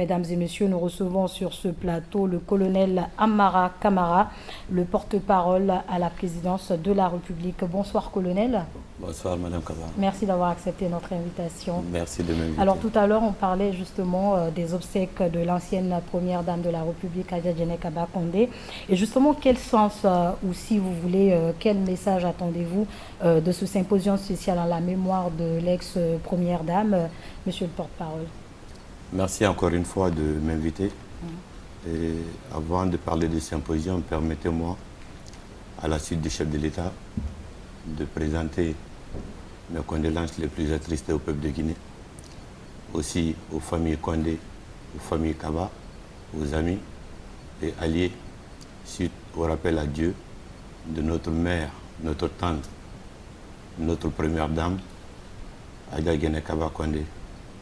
Mesdames et messieurs, nous recevons sur ce plateau le colonel Amara Kamara, le porte-parole à la présidence de la République. Bonsoir colonel. Bonsoir Madame Kamara. Merci d'avoir accepté notre invitation. Merci de m'inviter. Alors tout à l'heure, on parlait justement des obsèques de l'ancienne première dame de la République, Adja Diéné Kaba Condé. Et justement, quel sens, ou si vous voulez, quel message attendez-vous de ce symposium spécial en la mémoire de l'ex-première dame, monsieur le porte-parole? Merci encore une fois de m'inviter. Et avant de parler du symposium, permettez-moi, à la suite du chef de l'État, de présenter mes condoléances les plus attristées au peuple de Guinée, aussi aux familles Condé, aux familles Kaba, aux amis et alliés, suite au rappel à Dieu de notre mère, notre tante, notre première dame, Adja Diéné Kaba Condé,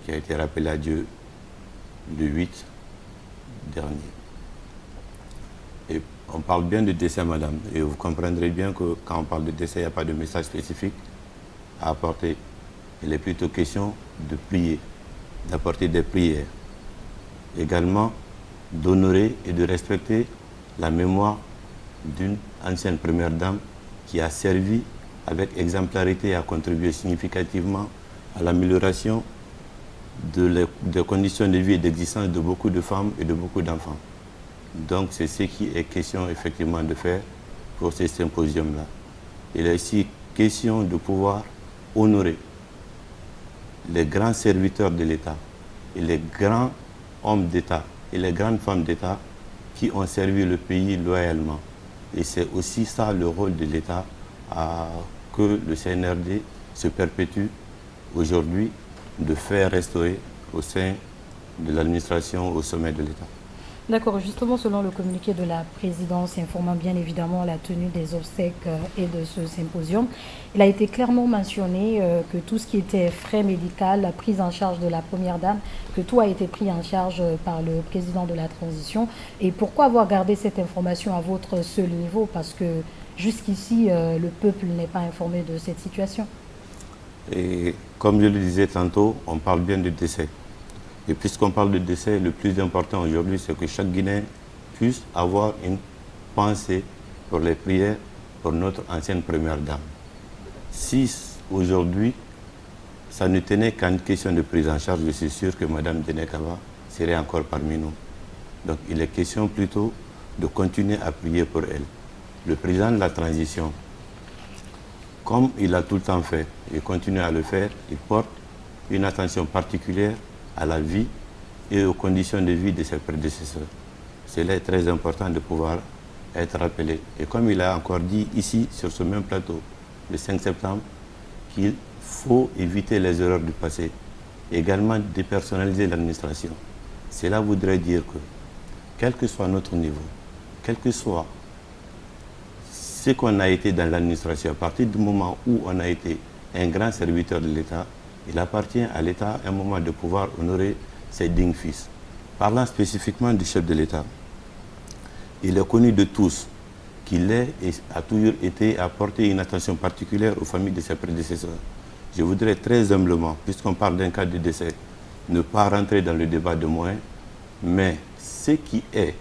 qui a été rappelée à Dieu le 8 dernier. Et on parle bien de décès, madame, et vous comprendrez bien que quand on parle de décès, il n'y a pas de message spécifique à apporter. Il est plutôt question de prier, d'apporter des prières. Également, d'honorer et de respecter la mémoire d'une ancienne première dame qui a servi avec exemplarité et a contribué significativement à l'amélioration des conditions de vie et d'existence de beaucoup de femmes et de beaucoup d'enfants. Donc c'est ce qui est question effectivement de faire pour ces symposiums-là. Il est ici question de pouvoir honorer les grands serviteurs de l'État et les grands hommes d'État et les grandes femmes d'État qui ont servi le pays loyalement. Et c'est aussi ça le rôle de l'État, que le CNRD se perpétue aujourd'hui, de faire restaurer au sein de l'administration au sommet de l'État. D'accord, justement selon le communiqué de la présidence informant bien évidemment la tenue des obsèques et de ce symposium, il a été clairement mentionné que tout ce qui était frais médical, la prise en charge de la première dame, que tout a été pris en charge par le président de la transition. Et pourquoi avoir gardé cette information à votre seul niveau? Parce que jusqu'ici, le peuple n'est pas informé de cette situation. Et comme je le disais tantôt, on parle bien de décès. Et puisqu'on parle de décès, le plus important aujourd'hui, c'est que chaque Guinéen puisse avoir une pensée pour les prières pour notre ancienne première dame. Si aujourd'hui, ça ne tenait qu'à une question de prise en charge, je suis sûr que Mme Diéné Kaba serait encore parmi nous. Donc il est question plutôt de continuer à prier pour elle. Le président de la transition, comme il a tout le temps fait et continue à le faire, il porte une attention particulière à la vie et aux conditions de vie de ses prédécesseurs. Cela est très important de pouvoir être rappelé. Et comme il a encore dit ici, sur ce même plateau, le 5 septembre, qu'il faut éviter les erreurs du passé, également dépersonnaliser l'administration. Cela voudrait dire que, quel que soit notre niveau, quel que soit ce qu'on a été dans l'administration, à partir du moment où on a été un grand serviteur de l'État, il appartient à l'État à un moment de pouvoir honorer ses dignes fils. Parlant spécifiquement du chef de l'État, il est connu de tous qu'il est et a toujours été à porter une attention particulière aux familles de ses prédécesseurs. Je voudrais très humblement, puisqu'on parle d'un cas de décès, ne pas rentrer dans le débat de moyens, mais ce qui est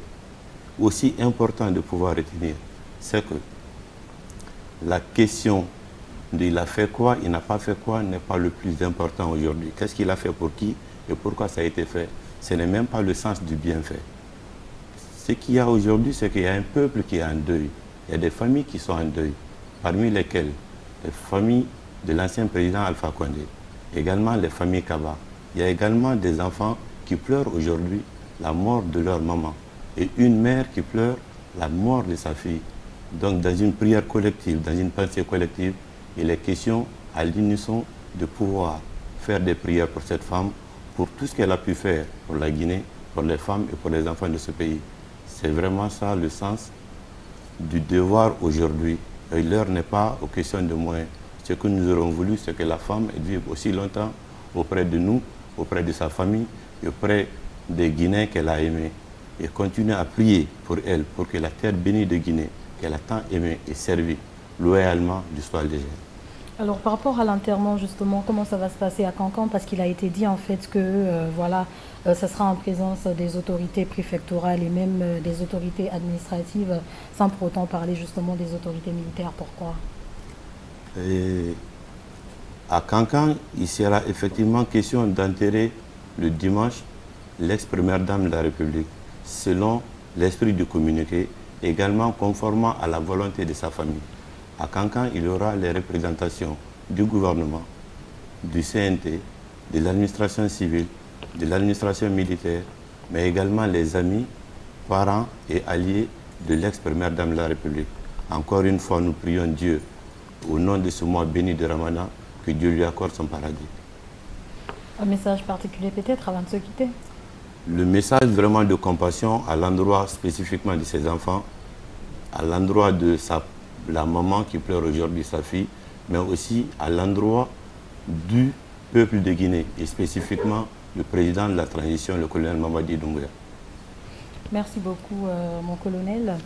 aussi important de pouvoir retenir, c'est que la question de il a fait quoi, il n'a pas fait quoi, n'est pas le plus important aujourd'hui. Qu'est-ce qu'il a fait pour qui et pourquoi ça a été fait? Ce n'est même pas le sens du bienfait. Ce qu'il y a aujourd'hui, c'est qu'il y a un peuple qui est en deuil. Il y a des familles qui sont en deuil, parmi lesquelles les familles de l'ancien président Alpha Condé, également les familles Kaba. Il y a également des enfants qui pleurent aujourd'hui la mort de leur maman et une mère qui pleure la mort de sa fille. Donc dans une prière collective, dans une pensée collective, il est question à l'unisson de pouvoir faire des prières pour cette femme, pour tout ce qu'elle a pu faire pour la Guinée, pour les femmes et pour les enfants de ce pays. C'est vraiment ça le sens du devoir aujourd'hui. L'heure n'est pas aux questions de moyens. Ce que nous aurons voulu, c'est que la femme vive aussi longtemps auprès de nous, auprès de sa famille, et auprès des Guinéens qu'elle a aimés. Et continuer à prier pour elle, pour que la terre bénie de Guinée, qu'elle a tant aimée et servi loyalement, du soit légère. Alors par rapport à l'enterrement justement, comment ça va se passer à Cancan? Parce qu'il a été dit en fait que voilà, ça sera en présence des autorités préfectorales et même des autorités administratives, sans pour autant parler justement des autorités militaires. Pourquoi? Et à Cancan, il sera effectivement question d'enterrer le dimanche l'ex-première dame de la République, selon l'esprit du communiqué, également conformément à la volonté de sa famille. À Cancan, il y aura les représentations du gouvernement, du CNT, de l'administration civile, de l'administration militaire, mais également les amis, parents et alliés de l'ex-première dame de la République. Encore une fois, nous prions Dieu, au nom de ce mois béni de Ramadan, que Dieu lui accorde son paradis. Un message particulier peut-être avant de se quitter? Le message vraiment de compassion à l'endroit spécifiquement de ses enfants, à l'endroit de la maman qui pleure aujourd'hui sa fille, mais aussi à l'endroit du peuple de Guinée et spécifiquement le président de la transition, le colonel Mamadi Doumbouya. Merci beaucoup mon colonel.